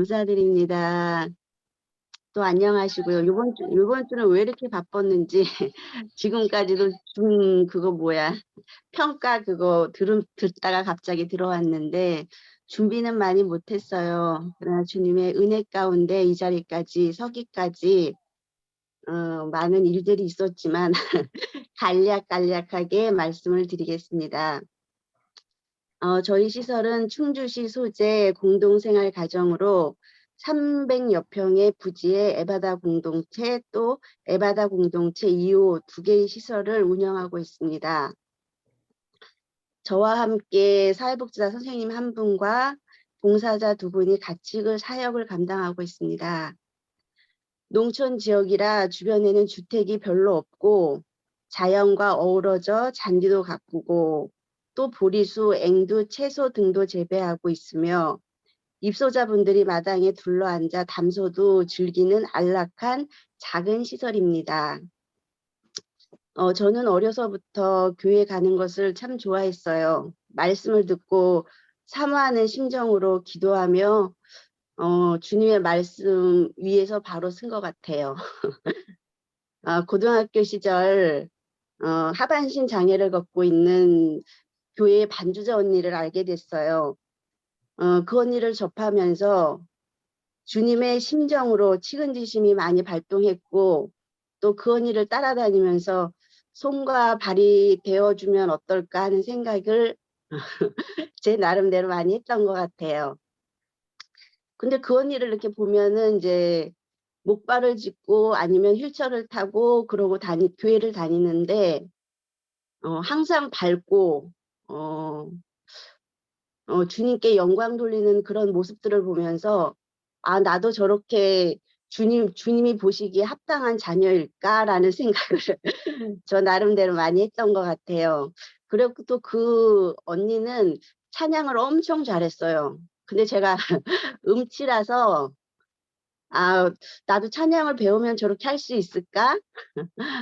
감사드립니다. 또 안녕하시고요. 요번 주는 왜 이렇게 바빴는지 지금까지도 그거 뭐야 평가 그거 듣다가 갑자기 들어왔는데 준비는 많이 못했어요. 그러나 주님의 은혜 가운데 이 자리까지 서기까지 많은 일들이 있었지만 간략간략하게 말씀을 드리겠습니다. 저희 시설은 충주시 소재 공동생활 가정으로 300여 평의 부지의 에바다 공동체 또 에바다 공동체 2호 2개의 시설을 운영하고 있습니다. 저와 함께 사회복지사 선생님 한 분과 봉사자 2분이 같이 그 사역을 감당하고 있습니다. 농촌 지역이라 주변에는 주택이 별로 없고 자연과 어우러져 잔디도 가꾸고 또 보리수, 앵두, 채소 등도 재배하고 있으며 입소자분들이 마당에 둘러앉아 담소도 즐기는 안락한 작은 시설입니다. 저는 어려서부터 교회 가는 것을 참 좋아했어요. 말씀을 듣고 사모하는 심정으로 기도하며 주님의 말씀 위에서 바로 쓴 것 같아요. 고등학교 시절 하반신 장애를 갖고 있는 교회의 반주자 언니를 알게 됐어요. 그 언니를 접하면서 주님의 심정으로 측은지심이 많이 발동했고 또 그 언니를 따라다니면서 손과 발이 되어주면 어떨까 하는 생각을 제 나름대로 많이 했던 것 같아요. 근데 그 언니를 이렇게 보면은 이제 목발을 짚고 아니면 휠체어를 타고 그러고 교회를 다니는데 항상 밝고 주님께 영광 돌리는 그런 모습들을 보면서 나도 저렇게 주님이 보시기에 합당한 자녀일까라는 생각을 저 나름대로 많이 했던 것 같아요. 그리고 또 그 언니는 찬양을 엄청 잘했어요. 근데 제가 음치라서 나도 찬양을 배우면 저렇게 할 수 있을까?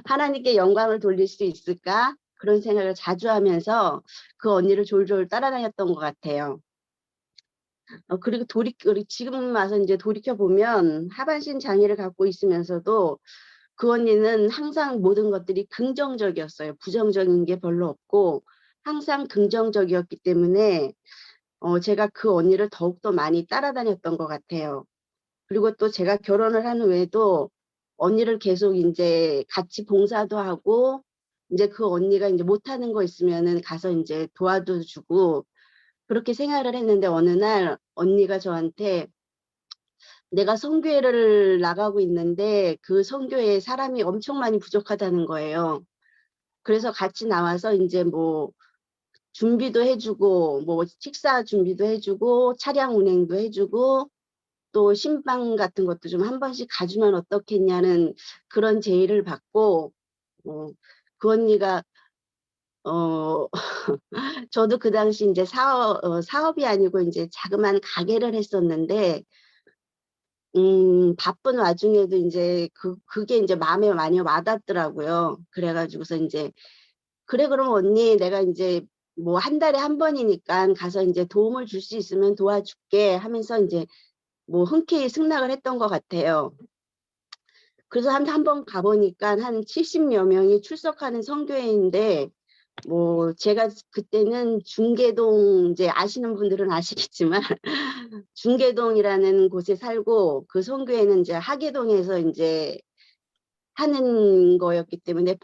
하나님께 영광을 돌릴 수 있을까? 그런 생각을 자주 하면서 그 언니를 졸졸 따라다녔던 것 같아요. 그리고 지금 와서 이제 돌이켜보면 하반신 장애를 갖고 있으면서도 그 언니는 항상 모든 것들이 긍정적이었어요. 부정적인 게 별로 없고 항상 긍정적이었기 때문에 제가 그 언니를 더욱더 많이 따라다녔던 것 같아요. 그리고 또 제가 결혼을 한 후에도 언니를 계속 이제 같이 봉사도 하고 이제 그 언니가 이제 못하는 거 있으면은 가서 이제 도와도 주고 그렇게 생활을 했는데 어느 날 언니가 저한테 내가 선교회를 나가고 있는데 그 선교회에 사람이 엄청 많이 부족하다는 거예요. 그래서 같이 나와서 이제 뭐 준비도 해주고 뭐 식사 준비도 해주고 차량 운행도 해주고 또 신방 같은 것도 좀 한 번씩 가주면 어떻겠냐는 그런 제의를 받고 그 언니가 저도 그 당시 이제 사업이 아니고 이제 자그마한 가게를 했었는데 바쁜 와중에도 이제 그게 이제 마음에 많이 와닿더라고요. 그래가지고서 이제 그래 그럼 언니 내가 이제 뭐 한 달에 한 번이니까 가서 이제 도움을 줄 수 있으면 도와줄게 하면서 이제 뭐 흔쾌히 승낙을 했던 것 같아요. 그래서 한 번 가보니까 한 70여 명이 출석하는 성교회인데 뭐 제가 그때는 중계동 이제 아시는 분들은 아시겠지만 중계동이라는 곳에 살고 그 성교회는 이제 하계동에서 이제 하는 거였기 때문에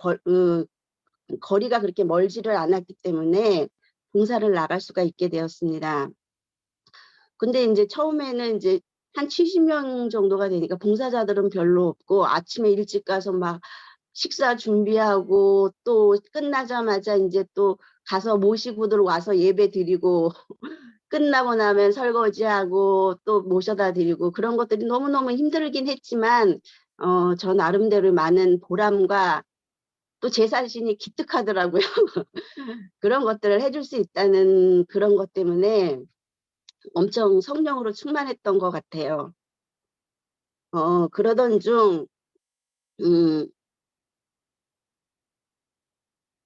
거리가 그렇게 멀지를 않았기 때문에 봉사를 나갈 수가 있게 되었습니다. 근데 이제 처음에는 이제 한 70명 정도가 되니까 봉사자들은 별로 없고 아침에 일찍 가서 막 식사 준비하고 또 끝나자마자 이제 또 가서 모시고들 와서 예배 드리고 끝나고 나면 설거지하고 또 모셔다 드리고 그런 것들이 너무너무 힘들긴 했지만 저 나름대로 많은 보람과 또 제 자신이 기특하더라고요. 그런 것들을 해줄 수 있다는 그런 것 때문에 엄청 성령으로 충만했던 것 같아요. 그러던 중 음,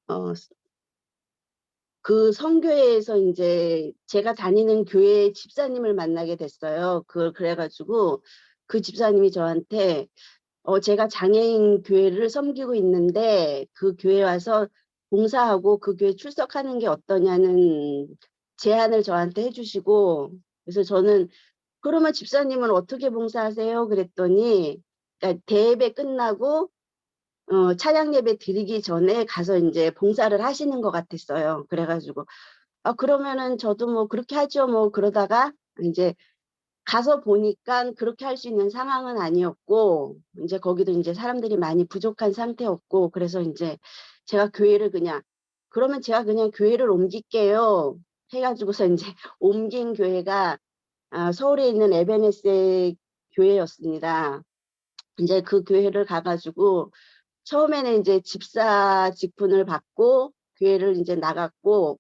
어, 그 선교회에서 인제 제가 다니는 교회 집사님을 만나게 됐어요. 그래 가지고 그 집사님이 저한테 제가 장애인 교회를 섬기고 있는데 그 교회에 와서 봉사하고 그 교회 출석하는 게 어떠냐는 제안을 저한테 해 주시고, 그래서 저는 "그러면 집사님은 어떻게 봉사하세요?" 그랬더니, 그러니까 대예배 끝나고 찬양 예배 드리기 전에 가서 인제 봉사를 하시는 것 같았어요. 그래 가지고 "아 그러면은 저도 뭐 그렇게 하죠 뭐." 그러다가 인제 가서 보니깐 그렇게 할 수 있는 상황은 아니었고, 인제 거기도 인제 사람들이 많이 부족한 상태였고, 그래서 인제 제가 교회를 그냥 "그러면 제가 그냥 교회를 옮길게요." 해 가지고서 인제 옮긴 교회가 서울에 있는 에베네세 교회였습니다. 인제 그 교회를 가 가지고 처음에는 인제 집사 직분을 받고 교회를 인제 나갔고,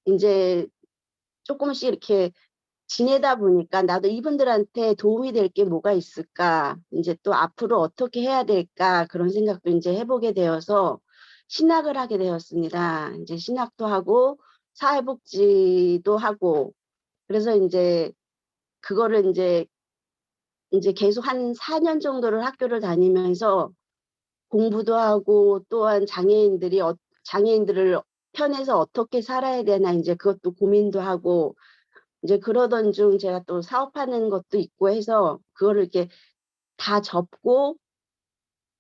인제 쪼끔씩 이렇게 지내다 보니까 '나도 이분들한테 도움이 될 게 뭐가 있을까? 인제 또 앞으로 어떻게 해야 될까?' 그런 생각도 인제 해 보게 되어서 신학을 하게 되었습니다. 인제 신학도 하고 사회복지도 하고, 그래서 인제 그거를 인제 계속 한 4년 정도를 학교를 다니면서 공부도 하고, 또한 장애인들을 편에서 어떻게 살아야 되나 인제 그것도 고민도 하고, 이제 그러던 중 제가 또 사업하는 것도 있고 해서 그거를 이렇게 다 접고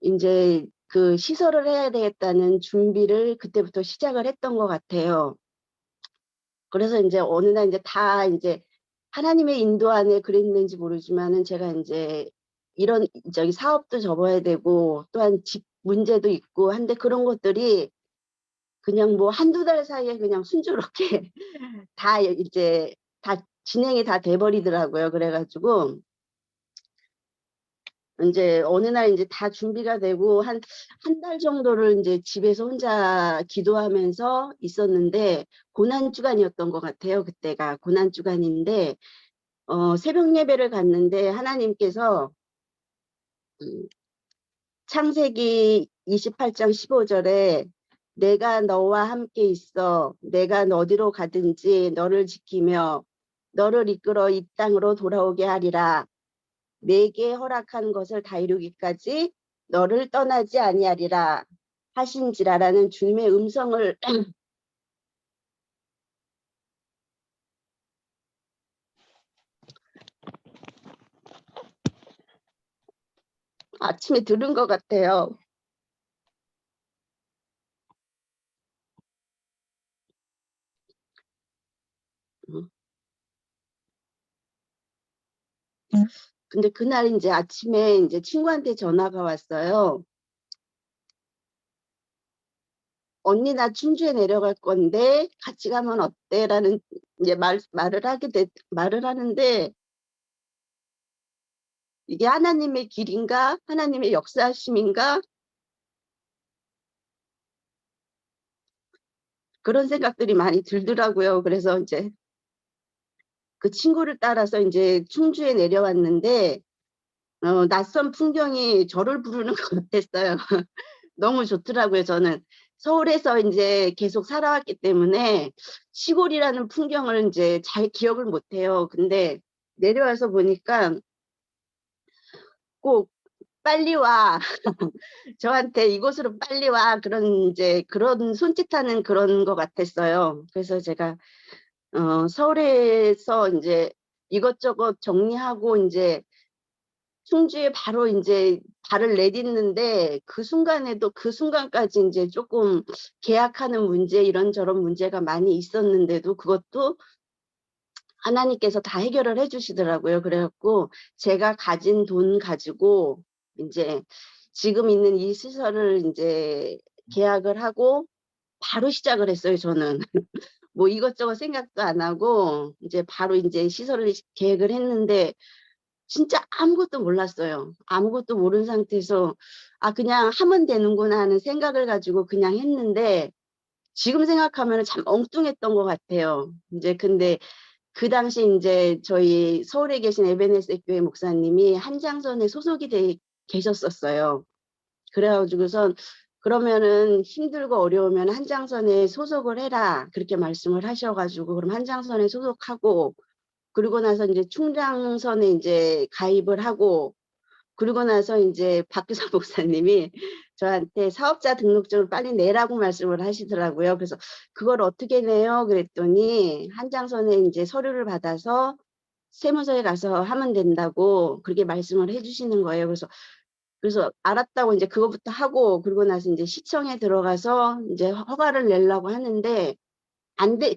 인제 그 시설을 해야 되겠다는 준비를 그때부터 시작을 했던 것 같아요. 그래서 인제 어느 날 인제 다 인제 하나님의 인도 안에 그랬는지 모르지만은 제가 인제 이런 저기 사업도 접어야 되고 또한 집 문제도 있고 한데, 그런 것들이 그냥 뭐 한두 달 사이에 그냥 순조롭게 다 이제 다 진행이 다 돼 버리더라고요. 그래 가지고 인제 어느 날 인제 다 준비가 되고 한 달 정도를 인제 집에서 혼자 기도하면서 있었는데, 고난 주간이었던 것 같아요 그때가. 고난 주간인데 새벽 예배를 갔는데 하나님께서 음 창세기 28장 15 절에 "내가 너와 함께 있어. 내가 어디로 가든지 너를 지키며 너를 이끌어 이 땅으로 돌아오게 하리라. 내게 허락한 것을 다 이루기까지 너를 떠나지 아니하리라." 하신지라라는 주님의 음성을 아침에 들은 것 같아요. 음. 근데 그날 인제 아침에 인제 친구한테 전화가 왔어요. "언니 나 춘주에 내려갈 건데 같이 가면 어때?"라는 이제 말을 하는데, 이게 하나님의 길인가 하나님의 역사하심인가 그런 생각들이 많이 들더라고요. 그래서 인제 그 친구를 따라서 인제 충주에 내려왔는데 낯선 풍경이 저를 부르는 것 같았어요. 너무 좋더라고요 저는. 서울에서 인제 계속 살아왔기 때문에 시골이라는 풍경을 인제 잘 기억을 못 해요. 근데 내려와서 보니까 꼭 "빨리 와." 저한테 "이곳으로 빨리 와." 그런 인제 그런 손짓하는 그런 것 같았어요. 그래서 제가 서울에서 인제 이것저것 정리하고 인제 충주에 바로 인제 발을 내딛는데, 그 순간에도 그 순간까지 인제 쪼끔 계약하는 문제 이런저런 문제가 많이 있었는데도 그것도 하나님께서 다 해결을 해 주시더라고요. 그래 갖고 제가 가진 돈 가지고 인제 지금 있는 이 시설을 인제 계약을 하고 바로 시작을 했어요 저는. 뭐 이것저것 생각도 안 하고 인제 바로 인제 시설을 계획을 했는데, 진짜 아무것도 몰랐어요. 아무것도 모른 상태에서 '아 그냥 하면 되는구나.' 하는 생각을 가지고 그냥 했는데, 지금 생각하면은 참 엉뚱했던 것 같아요. 인제 근데 그 당시 인제 저희 서울에 계신 에베네세 교회 목사님이 한장선에 소속이 돼 계셨었어요. 그래 가지고선 그러면은 "힘들고 어려우면 한장선에 소속을 해라." 그렇게 말씀을 하셔 가지고 그럼 한장선에 소속하고 그러고 나서 인제 충장선에 인제 가입을 하고 그러고 나서 인제 박규선 목사님이 저한테 사업자 등록증을 빨리 내라고 말씀을 하시더라고요. 그래서 "그걸 어떻게 내요?" 그랬더니 한장선에 인제 서류를 받아서 세무서에 가서 하면 된다고 그렇게 말씀을 해 주시는 거예요. 그래서 알았다고 인제 그거부터 하고 그러고 나서 인제 시청에 들어가서 인제 허가를 내려고 하는데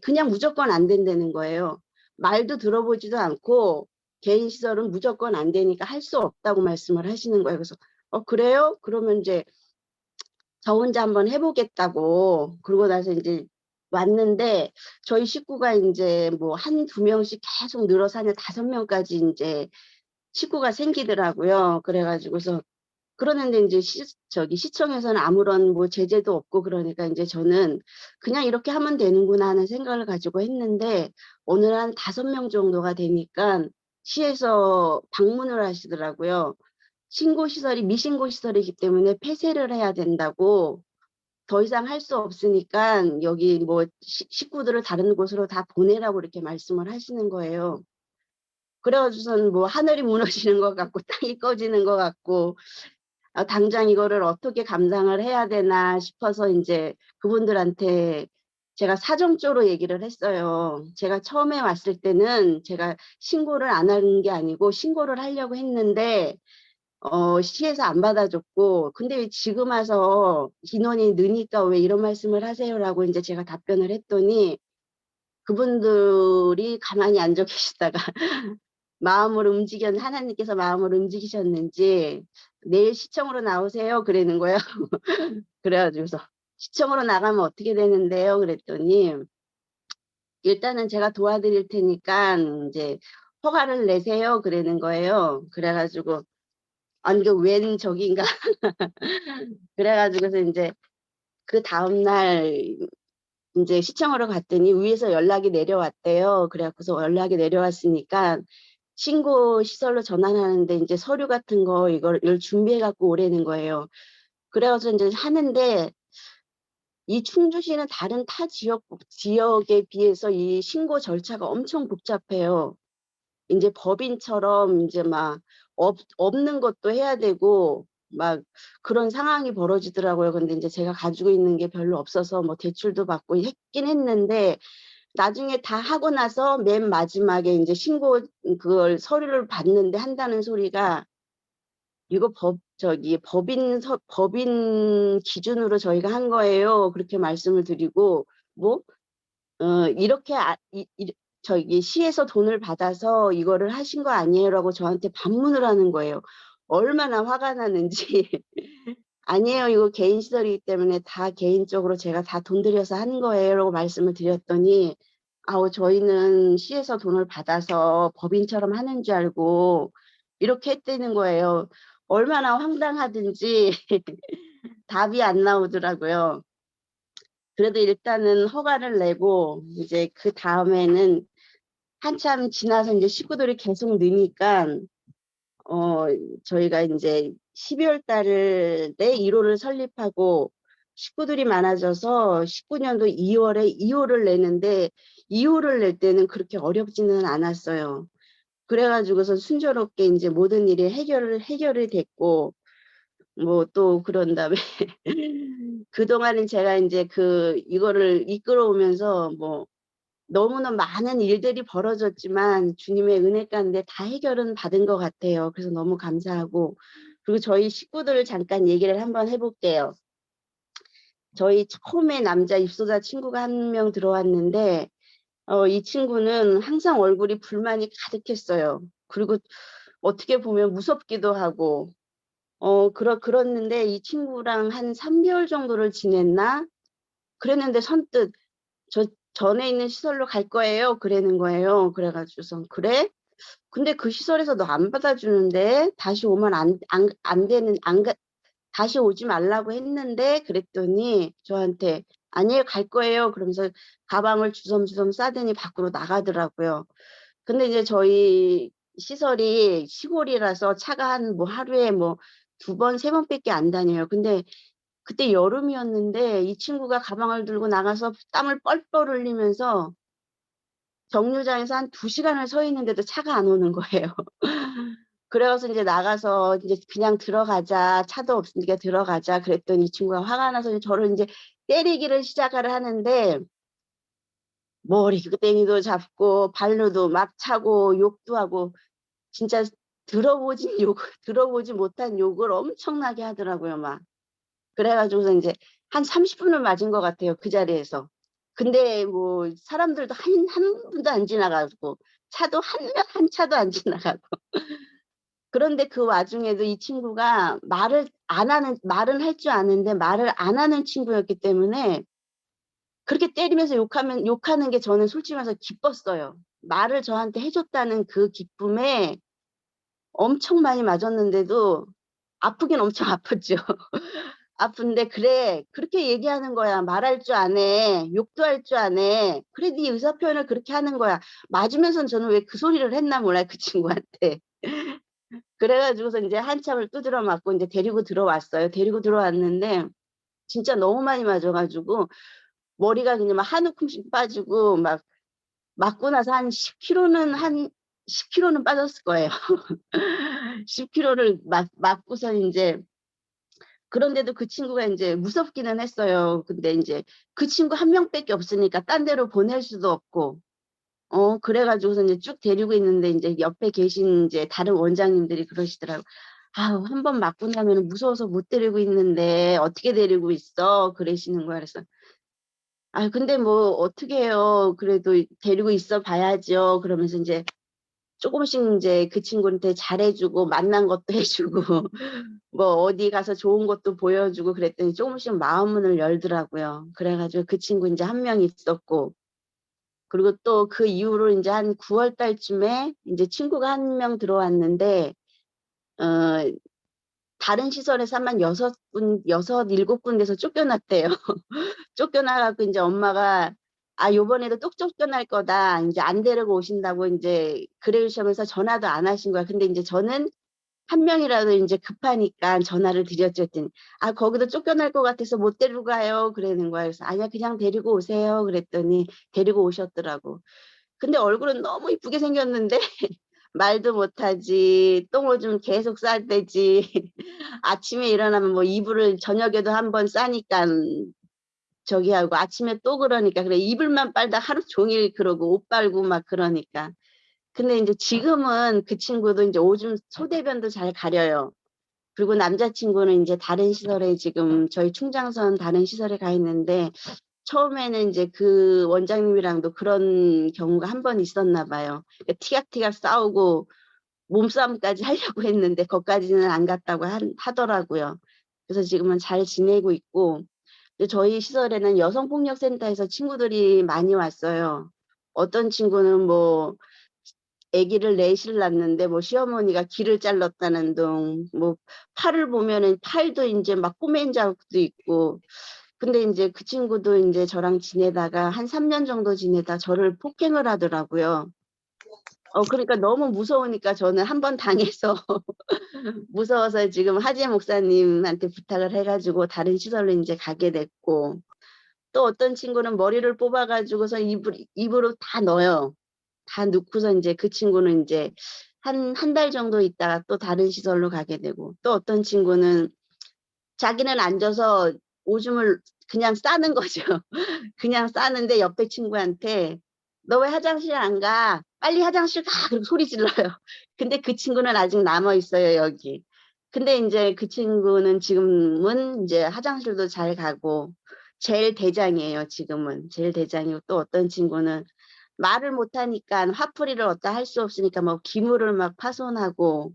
그냥 무조건 안 된다는 거예요. 말도 들어보지도 않고 개인 시설은 무조건 안 되니까 할 수 없다고 말씀을 하시는 거예요. 그래서 "어 그래요?" 그러면 인제 저 혼자 한번 해 보겠다고 그러고 나서 인제 왔는데 저희 식구가 인제 뭐 1-2 명씩 계속 늘어서 한 5 명까지 인제 식구가 생기더라고요. 그래 가지고서 그러는데 인제 시청에서는 아무런 뭐 제재도 없고 그러니까 인제 저는 '그냥 이렇게 하면 되는구나.' 하는 생각을 가지고 했는데 어느 날 한 5 명 정도가 되니깐 시에서 방문을 하시더라고요. 신고 시설이 미신고 시설이기 때문에 폐쇄를 해야 된다고 더 이상 할 수 없으니깐 여기 뭐 식구들을 다른 곳으로 다 보내라고 이렇게 말씀을 하시는 거예요. 그래 가지고서는 뭐 하늘이 무너지는 것 같고 땅이 꺼지는 것 같고 당장 이거를 어떻게 감당을 해야 되나 싶어서 인제 그분들한테 제가 사정적으로 얘기를 했어요. 제가 처음에 왔을 때는 제가 신고를 안 한 게 아니고 신고를 하려고 했는데 시에서 안 받아줬고 "근데 왜 지금 와서 인원이 느니까 왜 이런 말씀을 하세요?"라고 인제 제가 답변을 했더니 그분들이 가만히 앉아 계시다가 마음을 하나님께서 마음을 움직이셨는지 "내일 시청으로 나오세요." 그러는 거예요. 그래 가지고서 "시청으로 나가면 어떻게 되는데요?" 그랬더니 "일단은 제가 도와드릴 테니깐 인제 허가를 내세요." 그러는 거예요. 그래 가지고 아니 이게 웬 적인가 그래 가지고서 인제 그다음 날 인제 시청으로 갔더니 위에서 연락이 내려왔대요. 그래 갖고서 연락이 내려왔으니까 신고 시설로 전환하는데 인제 서류 같은 거 이걸 준비해 갖고 오라는 거예요. 그래 가지고 인제 하는데 이 충주시는 다른 타 지역에 비해서 이 신고 절차가 엄청 복잡해요. 인제 법인처럼 인제 막 없는 것도 해야 되고 막 그런 상황이 벌어지더라고요. 근데 인제 제가 가지고 있는 게 별로 없어서 뭐 대출도 받고 했긴 했는데 나중에 다 하고 나서 맨 마지막에 인제 그걸 서류를 받는데 한다는 소리가 "이거 법인 기준으로 저희가 한 거예요." 그렇게 말씀을 드리고 뭐 "이렇게 시에서 돈을 받아서 이거를 하신 거 아니에요?"라고 저한테 반문을 하는 거예요. 얼마나 화가 나는지. "아니에요. 이거 개인 시설이기 때문에 다 개인적으로 제가 다 돈 들여서 한 거예요."라고 말씀을 드렸더니 "아우 저희는 시에서 돈을 받아서 법인처럼 하는 줄 알고" 이렇게 했다는 거예요. 얼마나 황당하든지 답이 안 나오더라고요. 그래도 일단은 허가를 내고 이제 그다음에는 한참 지나서 인제 식구들이 계속 느니깐 어 저희가 인제 12월 달에 1 호를 설립하고 식구들이 많아져서 19 년도 2 월에 2 호를 내는데 2 호를 낼 때는 그렇게 어렵지는 않았어요. 그래 가지고서 순조롭게 인제 모든 일이 해결이 됐고 뭐 또 그런 다음에 그동안은 제가 인제 이거를 이끌어 오면서 뭐 너무나 많은 일들이 벌어졌지만 주님의 은혜 가운데 다 해결은 받은 것 같아요. 그래서 너무 감사하고 그리고 저희 식구들 잠깐 얘기를 한번 해 볼게요. 저희 처음에 남자 입소자 친구가 1명 들어왔는데 이 친구는 항상 얼굴이 불만이 가득했어요. 그리고 어떻게 보면 무섭기도 하고 그랬는데 이 친구랑 한 3 개월 정도를 지냈나? 그랬는데 선뜻 "저 전에 있는 시설로 갈 거예요." 그러는 거예요. 그래 가지고선 "그래? 근데 그 시설에서 너 안 받아주는데 다시 오면 안 되는 안 가 다시 오지 말라고 했는데." 그랬더니 저한테 "아니에요. 갈 거예요." 그러면서 가방을 주섬주섬 싸더니 밖으로 나가더라고요. 근데 이제 저희 시설이 시골이라서 차가 한 뭐 하루에 뭐 2 번 3 번밖에 안 다녀요. 근데 그때 여름이었는데 이 친구가 가방을 들고 나가서 땀을 뻘뻘 흘리면서 정류장에서 한 2시간을 서 있는데도 차가 안 오는 거예요. 그래 가서 인제 나가서 이제 "그냥 들어가자. 차도 없으니까 들어가자." 그랬더니 이 친구가 화가 나서 저를 인제 때리기를 시작을 하는데 머리끄댕이도 잡고 발로도 막 차고 욕도 하고 진짜 들어보지 못한 욕을 엄청나게 하더라고요 막. 그래 가지고서 인제 한 30 분을 맞은 것 같아요 그 자리에서. 근데 뭐 사람들도 한 분도 안 지나가고 차도 한 차도 안 지나가고. 그런데 그 와중에도 이 친구가 말은 할 줄 아는데 말을 안 하는 친구였기 때문에 그렇게 때리면서 욕하는 게 저는 솔직히 말해서 기뻤어요. 말을 저한테 해 줬다는 그 기쁨에 엄청 많이 맞았는데도 아프긴 엄청 아팠죠. 아픈데 "그래. 그렇게 얘기하는 거야. 말할 줄 아네. 욕도 할 줄 아네. 그래 네 의사 표현을 그렇게 하는 거야." 맞으면서는 저는 왜 그 소리를 했나 몰라요 그 친구한테. 그래 가지고서 인제 한참을 두드려 맞고 인제 데리고 들어왔어요. 데리고 들어왔는데 진짜 너무 많이 맞아 가지고 머리가 그냥 막 한 움큼씩 빠지고 막 맞고 나서 한 10 킬로는 빠졌을 거예요. 10 킬로를 맞고서 인제 그런데도 그 친구가 인제 무섭기는 했어요. 근데 인제 그 친구 한 명밖에 없으니까 딴 데로 보낼 수도 없고 그래 가지고서 인제 쭉 데리고 있는데 인제 옆에 계신 인제 다른 원장님들이 그러시더라고요. "아우 한 번 맞고 나면은 무서워서 못 데리고 있는데 어떻게 데리고 있어?" 그러시는 거야. 그래서 "아 근데 뭐 어떻게 해요. 그래도 데리고 있어 봐야죠." 그러면서 인제 쪼금씩 인제 그 친구한테 잘해 주고 만난 것도 해 주고 뭐 어디 가서 좋은 것도 보여 주고 그랬더니 쪼금씩 마음문을 열더라고요. 그래 가지고 그 친구 인제 한 명 있었고 그리고 또 그 이후로 인제 한 9월 달쯤에 인제 친구가 한 명 들어왔는데 어 다른 시설에서 한 7, 군데서 쫓겨났대요. 쫓겨나 갖고 인제 엄마가 "아 요번에도 또 쫓겨날 거다. 인제 안 데리고 오신다."고 인제 그러시면서 전화도 안 하신 거야. 근데 인제 저는 한 명이라도 인제 급하니까 전화를 드렸죠. 그랬더니 "아 거기도 쫓겨날 것 같아서 못 데리고 가요." 그러는 거야. 그래서 "아니야. 그냥 데리고 오세요." 그랬더니 데리고 오셨더라고. 근데 얼굴은 너무 이쁘게 생겼는데 말도 못하지. 똥오줌 계속 쌀대지. 아침에 일어나면 뭐 이불을 저녁에도 한 번 싸니깐 저기 하고 아침에 또 그러니까 그래 이불만 빨다 하루 종일 그러고 옷 빨고 막 그러니까. 근데 인제 지금은 그 친구도 인제 오줌 소대변도 잘 가려요. 그리고 남자 친구는 인제 다른 시설에 지금 저희 충장선 다른 시설에 가 있는데 처음에는 인제 그 원장님이랑도 그런 경우가 한 번 있었나 봐요. 그 티격태격 싸우고 몸싸움까지 하려고 했는데 거기까지는 안 갔다고 하더라고요. 그래서 지금은 잘 지내고 있고 근데 저희 시설에는 여성폭력센터에서 친구들이 많이 왔어요. 어떤 친구는 뭐 아기를 넷을 낳는데 뭐 시어머니가 기를 잘랐다는 둥 뭐 팔을 보면은 팔도 인제 막 꼬맨 자국도 있고 근데 인제 그 친구도 인제 저랑 지내다가 한 3년 정도 지내다 저를 폭행을 하더라고요. 그러니까 너무 무서우니까 저는 한 번 당해서 무서워서 지금 하재 목사님한테 부탁을 해 가지고 다른 시설로 인제 가게 됐고 또 어떤 친구는 머리를 뽑아 가지고서 입으로 다 넣어요. 다 넣고서 인제 그 친구는 인제 한 달 정도 있다가 또 다른 시설로 가게 되고 또 어떤 친구는 자기는 앉아서 오줌을 그냥 싸는 거죠. 그냥 싸는데 옆에 친구한테 "너 왜 화장실 안 가? 빨리 화장실 가." 그러고 소리 질러요. 근데 그 친구는 아직 남아 있어요 여기. 근데 인제 그 친구는 지금은 인제 화장실도 잘 가고 제일 대장이에요 지금은. 제일 대장이고 또 어떤 친구는 말을 못 하니깐 화풀이를 어디다 할 수 없으니까 뭐 기물을 막 파손하고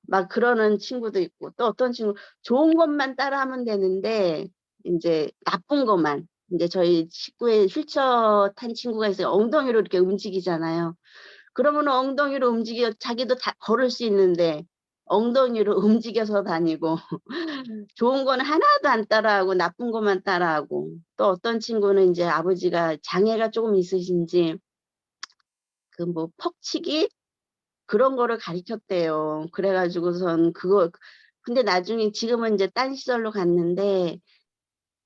막 그러는 친구도 있고 또 어떤 친구 좋은 것만 따라하면 되는데 인제 나쁜 것만 인제 저희 식구에 휠체어 탄 친구가 있어요. 엉덩이로 이렇게 움직이잖아요. 그러면은 엉덩이로 움직여 자기도 다 걸을 수 있는데 엉덩이로 움직여서 다니고 좋은 거는 하나도 안 따라하고 나쁜 것만 따라하고 또 어떤 친구는 인제 아버지가 장애가 쪼금 있으신지 그 뭐 퍽치기 그런 거를 가르쳤대요. 그래 가지고선 그거 근데 나중에 지금은 인제 딴 시설로 갔는데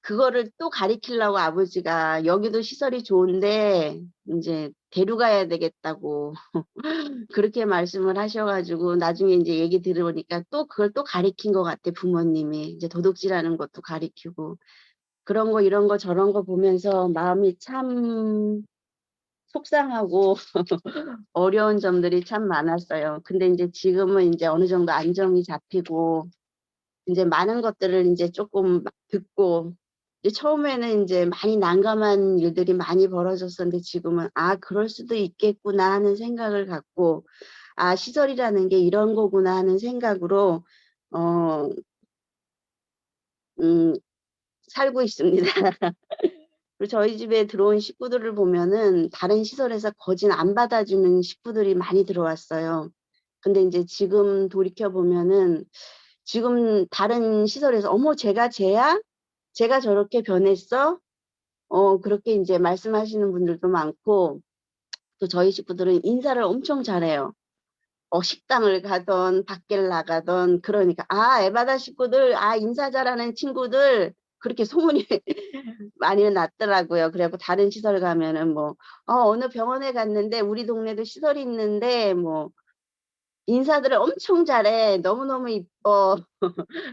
그거를 또 가리키려고 아버지가 "여기도 시설이 좋은데 인제 데려가야 되겠다."고 그렇게 말씀을 하셔 가지고 나중에 인제 얘기 들어보니까 또 그걸 또 가리킨 것 같아 부모님이. 이제 도둑질하는 것도 가리키고. 그런 거 이런 거 저런 거 보면서 마음이 참 속상하고 어려운 점들이 참 많았어요. 근데 인제 지금은 인제 어느 정도 안정이 잡히고 인제 많은 것들을 인제 쪼끔 막 듣고 이제 처음에는 인제 많이 난감한 일들이 많이 벌어졌었는데 지금은 '아 그럴 수도 있겠구나.' 하는 생각을 갖고 '아 시설이라는 게 이런 거구나.' 하는 생각으로 어 음 살고 있습니다. 그리고 저희 집에 들어온 식구들을 보면은 다른 시설에서 거진 안 받아주는 식구들이 많이 들어왔어요. 근데 인제 지금 돌이켜 보면은 지금 다른 시설에서 "어머 쟤가 쟤야? 쟤가 저렇게 변했어?" 그렇게 인제 말씀하시는 분들도 많고 또 저희 식구들은 인사를 엄청 잘해요. 식당을 가든 밖을 나가든 그러니까 "아 에바다 식구들 아 인사 잘하는 친구들." 그렇게 소문이 많이 났더라고요. 그래 갖고 다른 시설 가면은 뭐 어느 병원에 갔는데 "우리 동네도 시설이 있는데 뭐 인사들을 엄청 잘해. 너무너무 이뻐."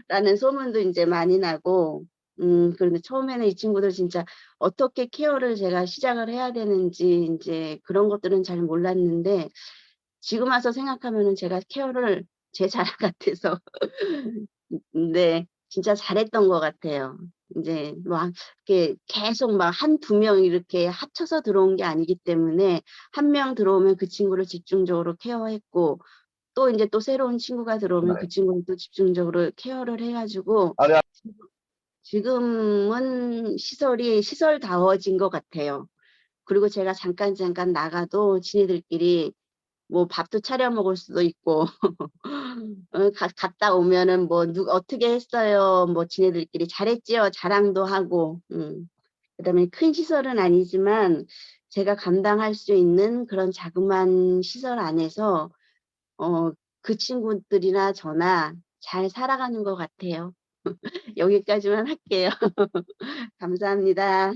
라는 소문도 인제 많이 나고 그런데 처음에는 이 친구들 진짜 어떻게 케어를 제가 시작을 해야 되는지 인제 그런 것들은 잘 몰랐는데 지금 와서 생각하면은 제가 케어를 제 자랑 같아서 네 진짜 잘했던 것 같아요. 인제 막 이렇게 계속 막 1-2명 이렇게 합쳐서 들어온 게 아니기 때문에 한 명 들어오면 그 친구를 집중적으로 케어했고 또 인제 또 새로운 친구가 들어오면 그 친구를 또 집중적으로 케어를 해 가지고 지금 지금은 시설이 시설다워진 것 같아요. 그리고 제가 잠깐 나가도 지네들끼리 뭐 밥도 차려 먹을 수도 있고 갔다 오면은 뭐 "누 어떻게 했어요?" 뭐 지네들끼리 "잘했지요." 자랑도 하고 그다음에 큰 시설은 아니지만 제가 감당할 수 있는 그런 자그마한 시설 안에서 어 그 친구들이나 저나 잘 살아가는 것 같아요. 여기까지만 할게요. 감사합니다.